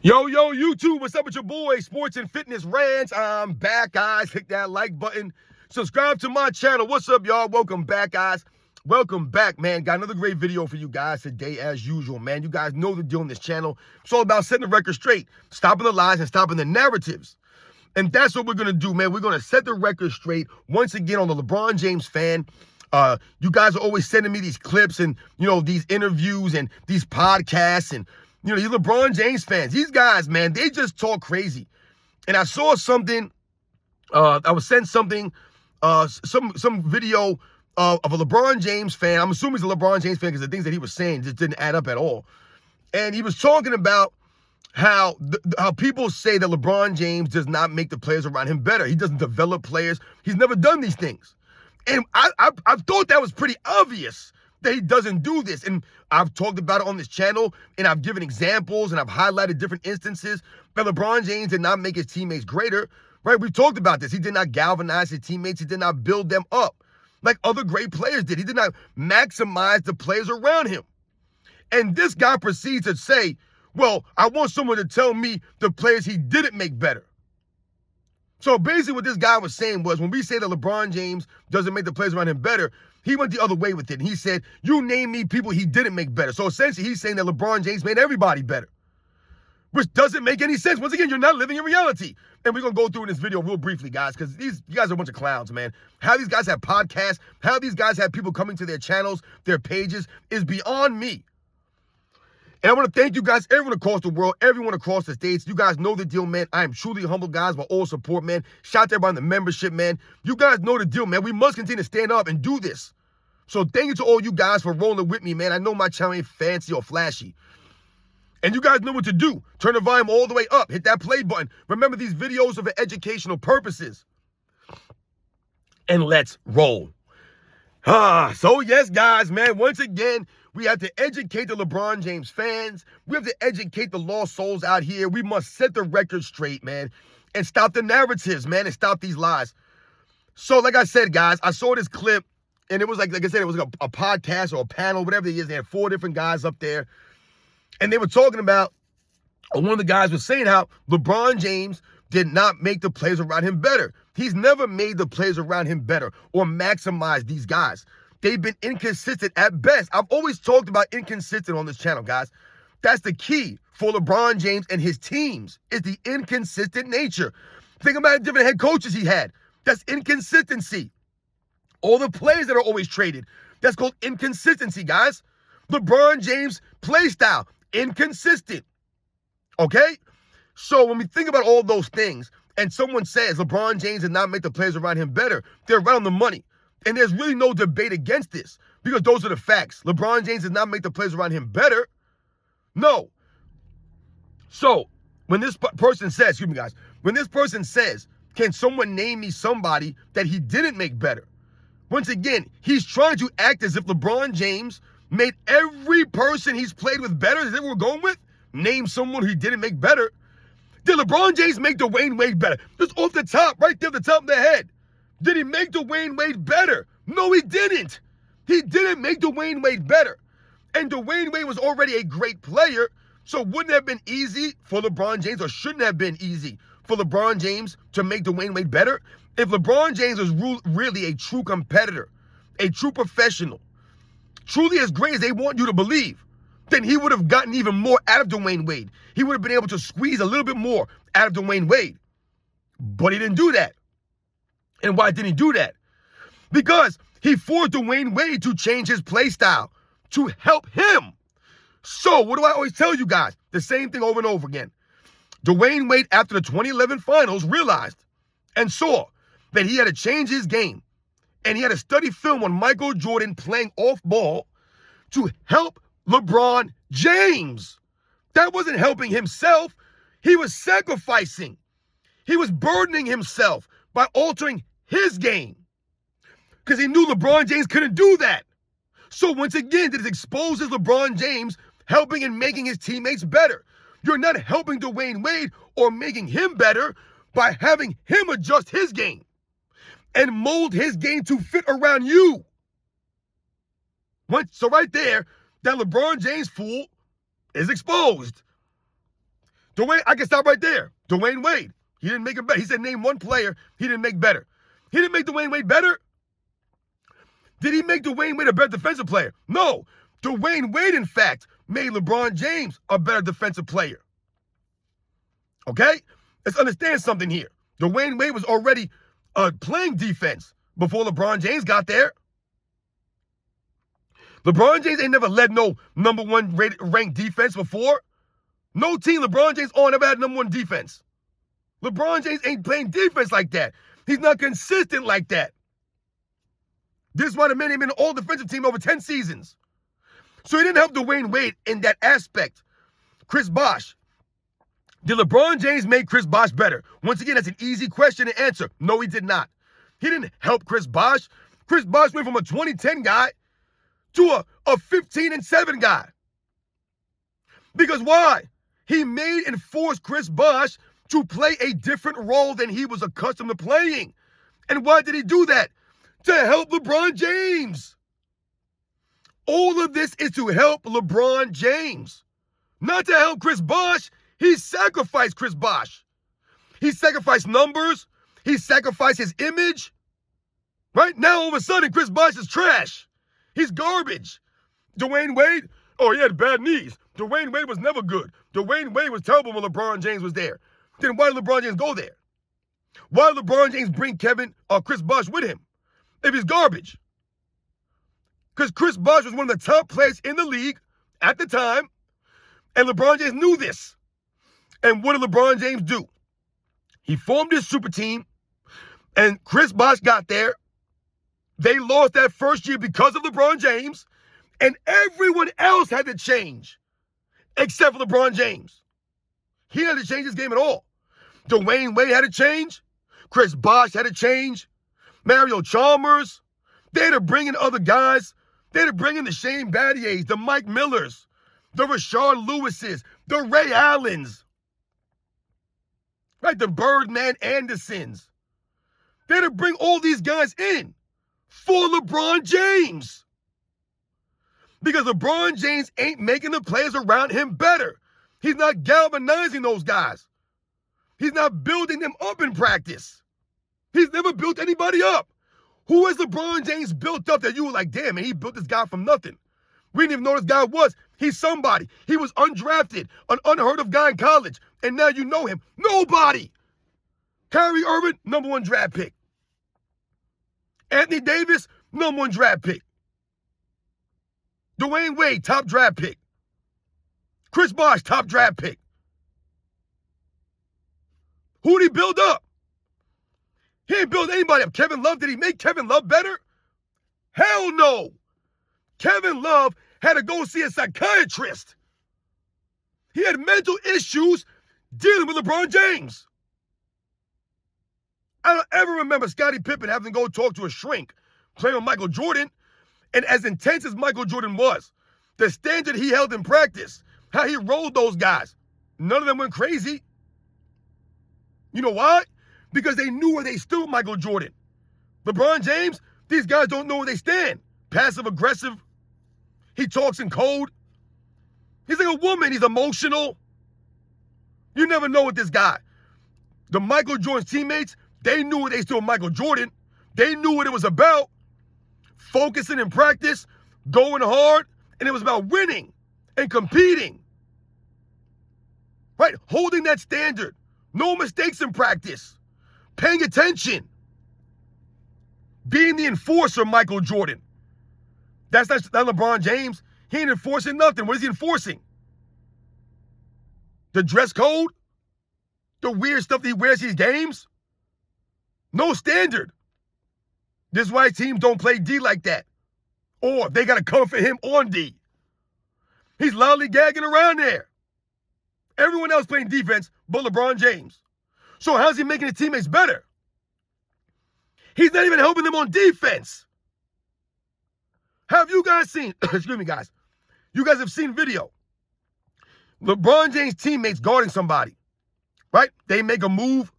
Yo, YouTube, what's up with your boy, Sports and Fitness Rants? I'm back, guys. Hit that like button. Subscribe to my channel. What's up, y'all? Welcome back, guys. Welcome back, man. Got another great video for you guys today, as usual, man. You guys know the deal on this channel. It's all about setting the record straight, stopping the lies and stopping the narratives. And that's what we're going to do, man. We're going to set the record straight once again on the LeBron James fan. You guys are always sending me these clips and, these interviews and these podcasts and, these LeBron James fans. These guys, man, they just talk crazy. And I saw something, I was sent something, some video of a LeBron James fan. I'm assuming he's a LeBron James fan because the things that he was saying just didn't add up at all. And he was talking about how people say that LeBron James does not make the players around him better. He doesn't develop players. He's never done these things. And I thought that was pretty obvious that he doesn't do this. And I've talked about it on this channel, and I've given examples, and I've highlighted different instances where LeBron James did not make his teammates greater, right? We've talked about this. He did not galvanize his teammates. He did not build them up like other great players did. He did not maximize the players around him. And this guy proceeds to say, well, I want someone to tell me the players he didn't make better. So basically what this guy was saying was, when we say that LeBron James doesn't make the players around him better, he went the other way with it. And he said, you name me people he didn't make better. So essentially he's saying that LeBron James made everybody better, which doesn't make any sense. Once again, you're not living in reality. And we're going to go through in this video real briefly, guys, because you guys are a bunch of clowns, man. How these guys have podcasts, how these guys have people coming to their channels, their pages, is beyond me. And I want to thank you guys, everyone across the world, everyone across the states. You guys know the deal, man. I am truly humbled, guys, by all support, man. Shout out to everybody in the membership, man. You guys know the deal, man. We must continue to stand up and do this. So thank you to all you guys for rolling with me, man. I know my channel ain't fancy or flashy. And you guys know what to do. Turn the volume all the way up. Hit that play button. Remember, these videos are for educational purposes. And let's roll. So yes, guys, man, once again, we have to educate the LeBron James fans. We have to educate the lost souls out here. We must set the record straight, man, and stop the narratives, man, and stop these lies. So like I said, guys, I saw this clip, and it was like I said, it was like a podcast or a panel, whatever it is. They had 4 different guys up there, and they were talking about, one of the guys was saying how LeBron James did not make the players around him better. He's never made the players around him better or maximized these guys. They've been inconsistent at best. I've always talked about inconsistent on this channel, guys. That's the key for LeBron James and his teams, is the inconsistent nature. Think about the different head coaches he had. That's inconsistency. All the players that are always traded, that's called inconsistency, guys. LeBron James' play style, inconsistent. Okay? So when we think about all those things, and someone says LeBron James did not make the players around him better, they're right on the money. And there's really no debate against this, because those are the facts. LeBron James did not make the players around him better. No. So when this person says, excuse me, guys, when this person says, can someone name me somebody that he didn't make better? Once again, he's trying to act as if LeBron James made every person he's played with better. Is that what we're going with? Name someone he didn't make better. Did LeBron James make Dwayne Wade better? Just off the top, right there at the top of the head. Did he make Dwayne Wade better? No, he didn't. He didn't make Dwayne Wade better. And Dwayne Wade was already a great player, so wouldn't it have been easy for LeBron James, or shouldn't have been easy for LeBron James to make Dwayne Wade better? If LeBron James was really a true competitor, a true professional, truly as great as they want you to believe, then he would have gotten even more out of Dwayne Wade. He would have been able to squeeze a little bit more out of Dwayne Wade. But he didn't do that. And why didn't he do that? Because he forced Dwayne Wade to change his play style to help him. So what do I always tell you guys? The same thing over and over again. Dwayne Wade, after the 2011 finals, realized and saw that he had to change his game. And he had to study film on Michael Jordan playing off ball to help LeBron James. That wasn't helping himself. He was sacrificing. He was burdening himself by altering his game, because he knew LeBron James couldn't do that. So once again, this exposes LeBron James helping and making his teammates better. You're not helping Dwayne Wade or making him better by having him adjust his game and mold his game to fit around you. So right there, that LeBron James fool is exposed. I can stop right there. Dwayne Wade. He didn't make it better. He said name one player he didn't make better. He didn't make Dwayne Wade better. Did he make Dwayne Wade a better defensive player? No. Dwayne Wade, in fact, made LeBron James a better defensive player. Okay? Let's understand something here. Dwayne Wade was already playing defense before LeBron James got there. LeBron James ain't never led no number one ranked defense before. No team LeBron James on ever had number one defense. LeBron James ain't playing defense like that. He's not consistent like that. This is why the man ain't been an all-defensive team over 10 seasons. So he didn't help Dwayne Wade in that aspect. Chris Bosh. Did LeBron James make Chris Bosh better? Once again, that's an easy question to answer. No, he did not. He didn't help Chris Bosh. Chris Bosh went from a 20-10 guy to a 15-7 guy. Because why? He made and forced Chris Bosh to play a different role than he was accustomed to playing. And why did he do that? To help LeBron James. All of this is to help LeBron James. Not to help Chris Bosh. He sacrificed Chris Bosh. He sacrificed numbers. He sacrificed his image. Right now, all of a sudden, Chris Bosh is trash. He's garbage. Dwayne Wade, oh, he had bad knees. Dwayne Wade was never good. Dwayne Wade was terrible when LeBron James was there. Then why did LeBron James go there? Why did LeBron James bring Chris Bosh with him if he's garbage? Because Chris Bosh was one of the top players in the league at the time, and LeBron James knew this. And what did LeBron James do? He formed this super team, and Chris Bosh got there. They lost that first year because of LeBron James, and everyone else had to change except for LeBron James. He had to change his game at all. Dwayne Wade had to change. Chris Bosh had to change. Mario Chalmers. They had to bring in other guys. They had to bring in the Shane Battiers, the Mike Millers, the Rashard Lewises, the Ray Allens, right? The Birdman Andersons. They had to bring all these guys in for LeBron James. Because LeBron James ain't making the players around him better. He's not galvanizing those guys. He's not building them up in practice. He's never built anybody up. Who has LeBron James built up that you were like, damn, man, he built this guy from nothing? We didn't even know this guy was. He's somebody. He was undrafted, an unheard of guy in college, and now you know him. Nobody. Kyrie Irving, number one draft pick. Anthony Davis, number one draft pick. Dwayne Wade, top draft pick. Chris Bosh, top draft pick. Who did he build up? He didn't build anybody up. Kevin Love, did he make Kevin Love better? Hell no. Kevin Love had to go see a psychiatrist. He had mental issues dealing with LeBron James. I don't ever remember Scottie Pippen having to go talk to a shrink playing with Michael Jordan. And as intense as Michael Jordan was, the standard he held in practice, how he rolled those guys, none of them went crazy. You know why? Because they knew where they stood with Michael Jordan. LeBron James, these guys don't know where they stand. Passive aggressive. He talks in code. He's like a woman. He's emotional. You never know with this guy. The Michael Jordan's teammates, they knew where they stood with Michael Jordan. They knew what it was about. Focusing in practice, going hard, and it was about winning and competing. Right? Holding that standard. No mistakes in practice. Paying attention. Being the enforcer, Michael Jordan. That's not LeBron James. He ain't enforcing nothing. What is he enforcing? The dress code? The weird stuff that he wears these games? No standard. This is why teams don't play D like that. Or they got to come for him on D. He's loudly gagging around there. Everyone else playing defense but LeBron James. So how's he making his teammates better? He's not even helping them on defense. Have you guys seen, excuse me guys, you guys have seen video. LeBron James' teammates guarding somebody, right? They make a move.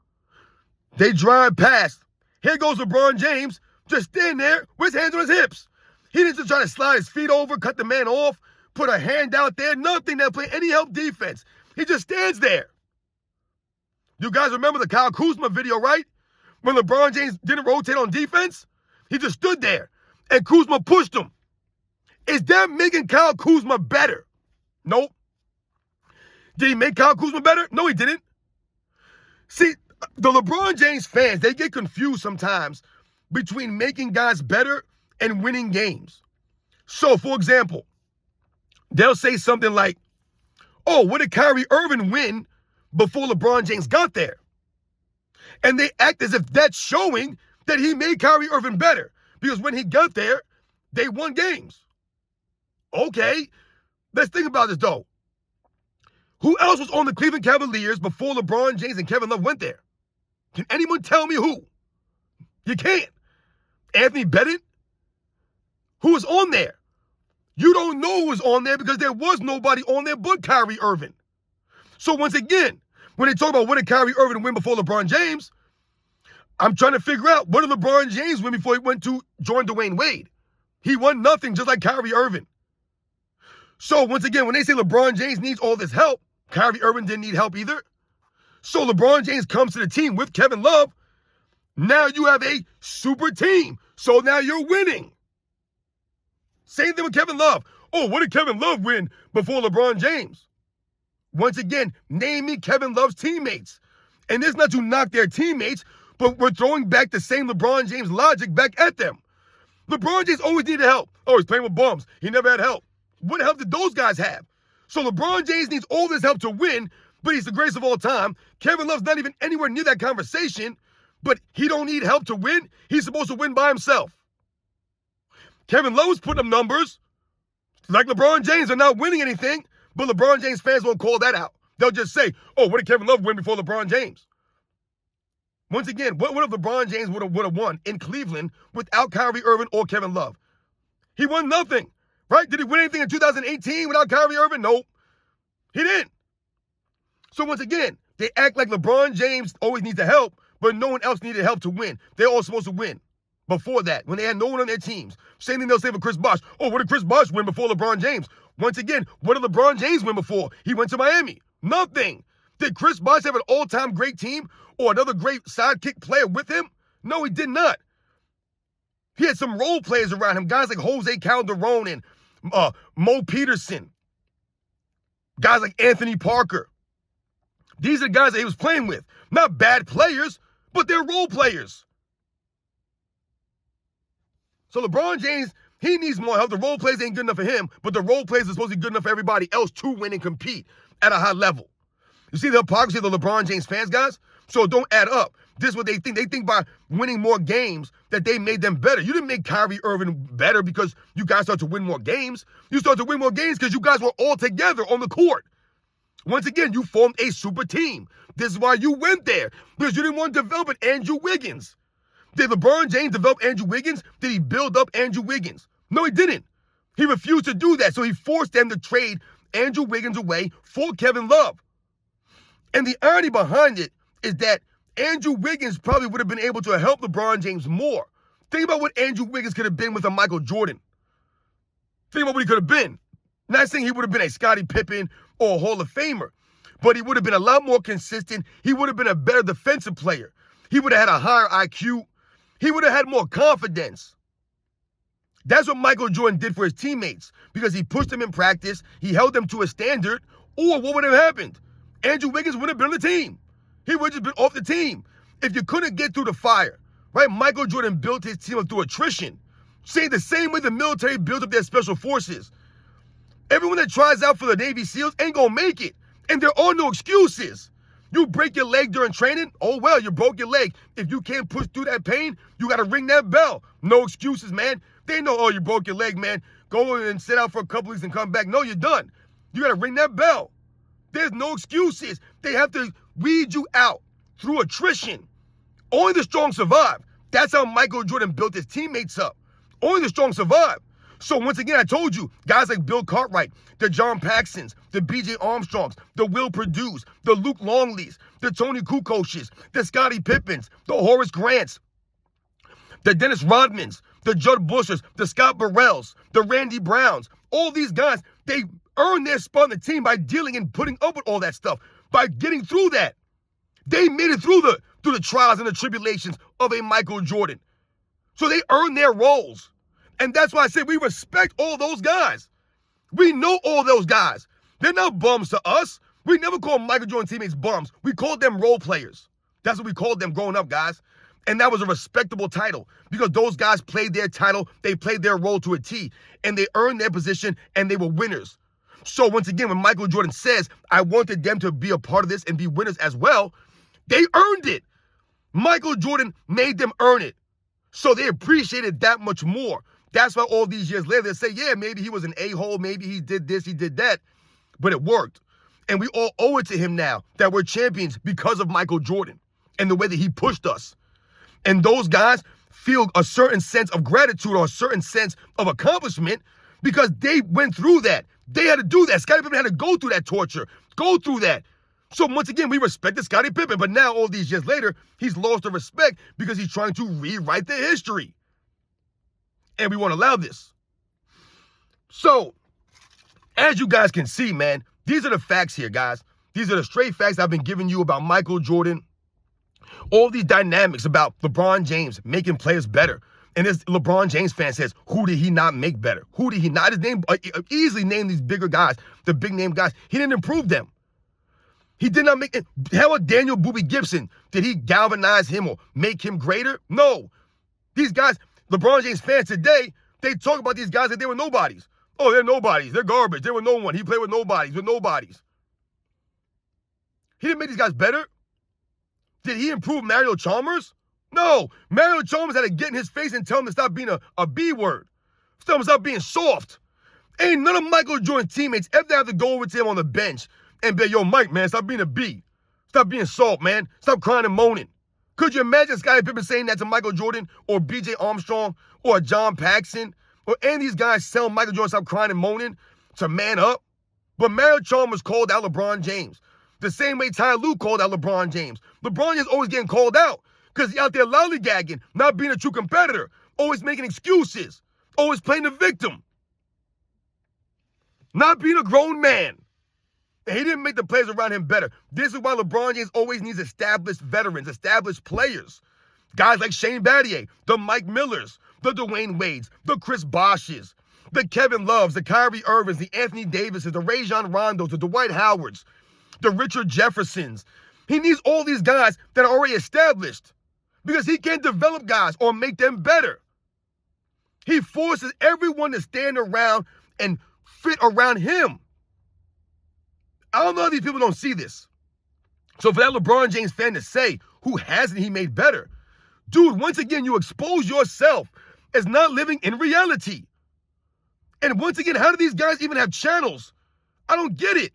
They drive past. Here goes LeBron James, just stand there with his hands on his hips. He didn't just try to slide his feet over, cut the man off, put a hand out there, nothing that play any help defense. He just stands there. You guys remember the Kyle Kuzma video, right? When LeBron James didn't rotate on defense, he just stood there and Kuzma pushed him. Is that making Kyle Kuzma better? Nope. Did he make Kyle Kuzma better? No, he didn't. See, the LeBron James fans, they get confused sometimes between making guys better and winning games. So, for example, they'll say something like, oh, what did Kyrie Irving win before LeBron James got there? And they act as if that's showing that he made Kyrie Irving better. Because when he got there, they won games. Okay, let's think about this though. Who else was on the Cleveland Cavaliers before LeBron James and Kevin Love went there? Can anyone tell me who? You can't. Anthony Bennett? Who was on there? You don't know who was on there because there was nobody on there but Kyrie Irving. So once again, when they talk about what did Kyrie Irving win before LeBron James, I'm trying to figure out what did LeBron James win before he went to join Dwayne Wade. He won nothing, just like Kyrie Irving. So once again, when they say LeBron James needs all this help, Kyrie Irving didn't need help either. So LeBron James comes to the team with Kevin Love. Now you have a super team. So now you're winning. Same thing with Kevin Love. Oh, what did Kevin Love win before LeBron James? Once again, name me Kevin Love's teammates. And this is not to knock their teammates, but we're throwing back the same LeBron James logic back at them. LeBron James always needed help. Oh, he's playing with bums. He never had help. What help did those guys have? So LeBron James needs all this help to win, but he's the greatest of all time. Kevin Love's not even anywhere near that conversation, but he don't need help to win. He's supposed to win by himself. Kevin Love was putting up numbers. Like LeBron James are not winning anything, but LeBron James fans won't call that out. They'll just say, oh, what did Kevin Love win before LeBron James? Once again, what if LeBron James would have won in Cleveland without Kyrie Irving or Kevin Love? He won nothing, right? Did he win anything in 2018 without Kyrie Irving? Nope. He didn't. So once again, they act like LeBron James always needs the help, but no one else needed help to win. They're all supposed to win. Before that, when they had no one on their teams. Same thing they'll say for Chris Bosh. Oh, what did Chris Bosh win before LeBron James? Once again, what did LeBron James win before he went to Miami? Nothing. Did Chris Bosh have an all-time great team or another great sidekick player with him? No, he did not. He had some role players around him, guys like Jose Calderon and Mo Peterson, guys like Anthony Parker. These are the guys that he was playing with. Not bad players, but they're role players. So LeBron James, he needs more help. The role players ain't good enough for him, but the role players are supposed to be good enough for everybody else to win and compete at a high level. You see the hypocrisy of the LeBron James fans, guys? So don't add up. This is what they think. They think by winning more games that they made them better. You didn't make Kyrie Irving better because you guys started to win more games. You started to win more games because you guys were all together on the court. Once again, you formed a super team. This is why you went there, because you didn't want to develop an Andrew Wiggins. Did LeBron James develop Andrew Wiggins? Did he build up Andrew Wiggins? No, he didn't. He refused to do that, so he forced them to trade Andrew Wiggins away for Kevin Love. And the irony behind it is that Andrew Wiggins probably would have been able to help LeBron James more. Think about what Andrew Wiggins could have been with a Michael Jordan. Think about what he could have been. Not saying he would have been a Scottie Pippen or a Hall of Famer, but he would have been a lot more consistent. He would have been a better defensive player. He would have had a higher IQ. He would have had more confidence. That's what Michael Jordan did for his teammates, because he pushed them in practice, he held them to a standard, or what would have happened? Andrew Wiggins would have been on the team. He would have just been off the team. If you couldn't get through the fire, right? Michael Jordan built his team up through attrition. Say the same way the military built up their special forces. Everyone that tries out for the Navy SEALs ain't gonna make it. And there are no excuses. You break your leg during training, oh well, you broke your leg. If you can't push through that pain, you gotta ring that bell. No excuses, man. They know, oh, you broke your leg, man. Go and sit out for a couple weeks and come back. No, you're done. You gotta ring that bell. There's no excuses. They have to weed you out through attrition. Only the strong survive. That's how Michael Jordan built his teammates up. Only the strong survive. So once again, I told you, guys like Bill Cartwright, the John Paxsons, the B.J. Armstrongs, the Will Perdue's, the Luke Longleys, the Tony Kukoshes, the Scottie Pippens, the Horace Grants, the Dennis Rodmans, the Judd Bushers, the Scott Burrells, the Randy Browns, all these guys, they earned their spot on the team by dealing and putting up with all that stuff, by getting through that. They made it through the trials and the tribulations of a Michael Jordan. So they earned their roles. And that's why I say we respect all those guys. We know all those guys. They're not bums to us. We never called Michael Jordan teammates bums. We called them role players. That's what we called them growing up, guys. And that was a respectable title because those guys played their title. They played their role to a T, and they earned their position, and they were winners. So once again, when Michael Jordan says, I wanted them to be a part of this and be winners as well, they earned it. Michael Jordan made them earn it. So they appreciated that much more. That's why all these years later, they say, yeah, maybe he was an a-hole. Maybe he did this, he did that. But it worked. And we all owe it to him now that we're champions because of Michael Jordan and the way that he pushed us. And those guys feel a certain sense of gratitude or a certain sense of accomplishment because they went through that. They had to do that. Scottie Pippen had to go through that torture, go through that. So once again, we respected Scottie Pippen, but now all these years later, he's lost the respect because he's trying to rewrite the history. And we won't allow this. So, as you guys can see, man, these are the facts here, guys. These are the straight facts I've been giving you about Michael Jordan. All these dynamics about LeBron James making players better. And this LeBron James fan says, who did he not make better? Who did he not? His name easily name these bigger guys, the big name guys. He didn't improve them. He did not make it. How about Daniel Boobie Gibson? Did he galvanize him or make him greater? No. These guys, LeBron James fans today, they talk about these guys like they were nobodies. Oh, they're nobodies. They're garbage. They were no one. He played with nobodies, He didn't make these guys better. Did he improve Mario Chalmers? No. Mario Chalmers had to get in his face and tell him to stop being a B word. Tell him to stop being soft. Ain't none of Michael Jordan's teammates ever have to go over to him on the bench and be, yo, Mike, man, stop being a B. Stop being soft, man. Stop crying and moaning. Could you imagine Scottie Pippen saying that to Michael Jordan or B.J. Armstrong or John Paxson or any of these guys telling Michael Jordan stop crying and moaning to man up? But Mario Chalmers called out LeBron James. The same way Ty Lue called out LeBron James. LeBron is always getting called out because he's out there lollygagging, not being a true competitor, always making excuses, always playing the victim, not being a grown man. And he didn't make the players around him better. This is why LeBron James always needs established veterans, established players. Guys like Shane Battier, the Mike Millers, the Dwayne Wades, the Chris Boshes, the Kevin Loves, the Kyrie Irvings, the Anthony Davises, the Rajon Rondos, the Dwight Howards, the Richard Jeffersons. He needs all these guys that are already established because he can't develop guys or make them better. He forces everyone to stand around and fit around him. I don't know if these people don't see this. So for that LeBron James fan to say, who hasn't he made better? Dude, once again, you expose yourself as not living in reality. And once again, how do these guys even have channels? I don't get it.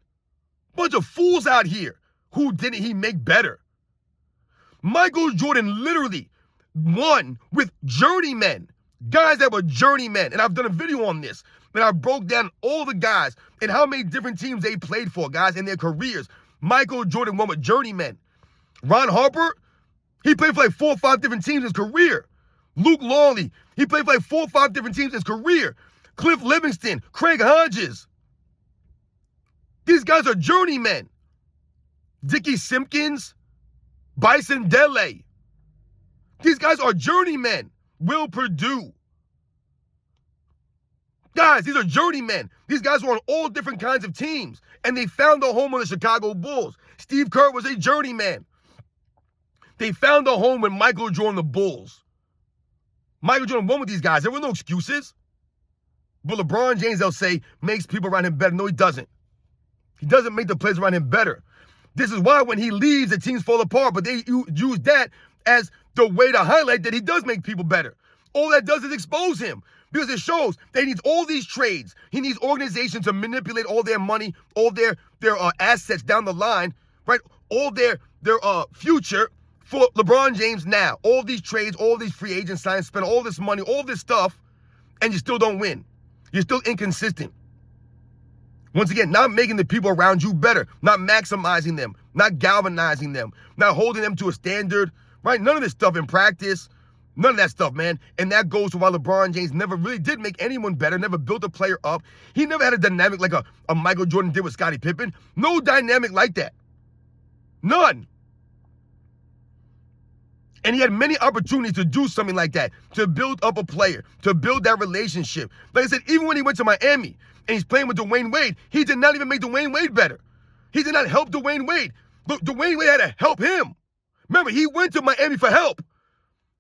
Bunch of fools out here. Who didn't he make better? Michael Jordan literally won with journeymen. Guys that were journeymen. And I've done a video on this. And I broke down all the guys and how many different teams they played for, guys, in their careers. Michael Jordan won with journeymen. Ron Harper, he played for like 4 or 5 different teams in his career. Luke Longley, he played for like 4 or 5 different teams in his career. Cliff Livingston, Craig Hodges. These guys are journeymen. Dickie Simpkins, Bison Dele. These guys are journeymen. Will Perdue. Guys, these are journeymen. These guys were on all different kinds of teams, and they found a home on the Chicago Bulls. Steve Kerr was a journeyman. They found a home with Michael Jordan, the Bulls. Michael Jordan won with these guys. There were no excuses. But LeBron James, they'll say, makes people around him better. No, he doesn't. He doesn't make the players around him better. This is why when he leaves, the teams fall apart. But they use that as the way to highlight that he does make people better. All that does is expose him. Because it shows that he needs all these trades. He needs organizations to manipulate all their money, all their assets down the line, right? All their future for LeBron James now. All these trades, all these free agent signs, spend all this money, all this stuff, and you still don't win. You're still inconsistent. Once again, not making the people around you better, not maximizing them, not galvanizing them, not holding them to a standard, right? None of this stuff in practice. None of that stuff, man. And that goes to why LeBron James never really did make anyone better, never built a player up. He never had a dynamic like a Michael Jordan did with Scottie Pippen. No dynamic like that. None. And he had many opportunities to do something like that, to build up a player, to build that relationship. Like I said, even when he went to Miami and he's playing with Dwayne Wade, he did not even make Dwayne Wade better. He did not help Dwayne Wade. Look, Dwayne Wade had to help him. Remember, he went to Miami for help.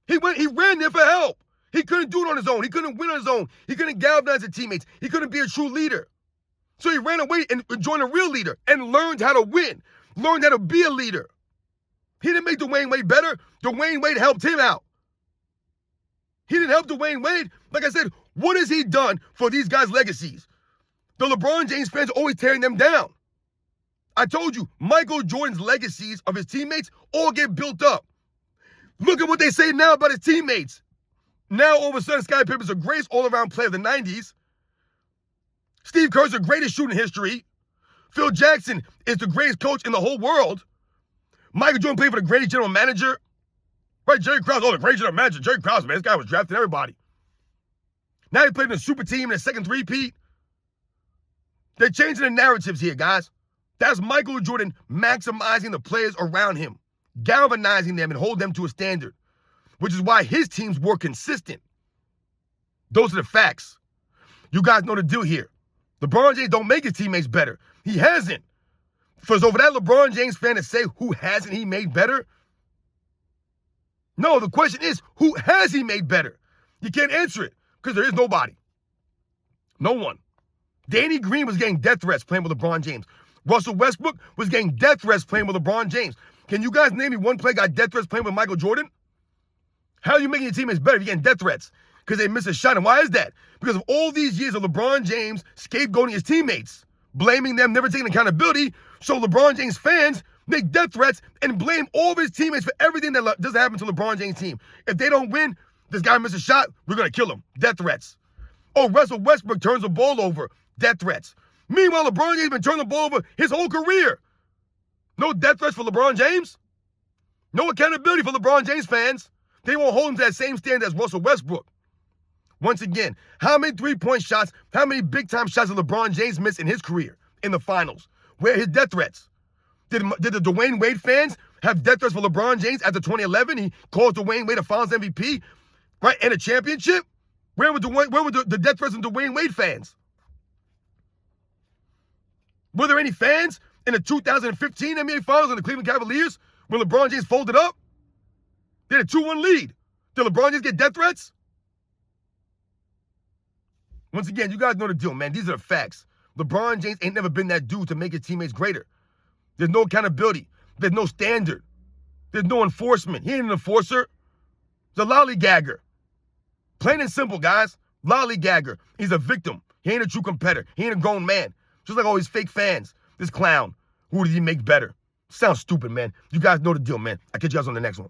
He ran there for help. He couldn't do it on his own. He couldn't win on his own. He couldn't galvanize his teammates. He couldn't be a true leader. So he ran away and joined a real leader and learned how to win, learned how to be a leader. He didn't make Dwayne Wade better. Dwayne Wade helped him out. He didn't help Dwayne Wade. Like I said, what has he done for these guys' legacies? The LeBron James fans are always tearing them down. I told you, Michael Jordan's legacies of his teammates all get built up. Look at what they say now about his teammates. Now, all of a sudden, Scottie Pippen's the greatest all-around player of the 90s. Steve Kerr's the greatest shooter in history. Phil Jackson is the greatest coach in the whole world. Michael Jordan played for the greatest general manager. Right, Jerry Krause, the great general manager. Jerry Krause, man, this guy was drafting everybody. Now he played in a super team in a second three-peat. They're changing the narratives here, guys. That's Michael Jordan maximizing the players around him, galvanizing them and hold them to a standard, which is why his teams were consistent. Those are the facts. You guys know the deal here. LeBron James don't make his teammates better. He hasn't. So for that LeBron James fan to say, who hasn't he made better? No, the question is, who has he made better? You can't answer it because there is nobody. No one. Danny Green was getting death threats playing with LeBron James. Russell Westbrook was getting death threats playing with LeBron James. Can you guys name me one player got death threats playing with Michael Jordan? How are you making your teammates better if you're getting death threats? Because they miss a shot. And why is that? Because of all these years of LeBron James scapegoating his teammates, blaming them, never taking accountability. So LeBron James fans make death threats and blame all of his teammates for everything that doesn't happen to LeBron James' team. If they don't win, this guy misses a shot, we're going to kill him. Death threats. Oh, Russell Westbrook turns the ball over. Death threats. Meanwhile, LeBron James has been turning the ball over his whole career. No death threats for LeBron James. No accountability for LeBron James fans. They won't hold him to that same standard as Russell Westbrook. Once again, how many three-point shots, how many big-time shots did LeBron James miss in his career in the finals? Where are his death threats? Did the Dwayne Wade fans have death threats for LeBron James after 2011? He called Dwayne Wade a Finals MVP, right, and a championship? Where were the death threats from Dwayne Wade fans? Were there any fans in the 2015 NBA Finals in the Cleveland Cavaliers when LeBron James folded up? They had a 2-1 lead. Did LeBron James get death threats? Once again, you guys know the deal, man. These are the facts. LeBron James ain't never been that dude to make his teammates greater. There's no accountability. There's no standard. There's no enforcement. He ain't an enforcer. He's a lollygagger. Plain and simple, guys. Lollygagger. He's a victim. He ain't a true competitor. He ain't a grown man. Just like all these fake fans. This clown. Who did he make better? Sounds stupid, man. You guys know the deal, man. I'll catch you guys on the next one.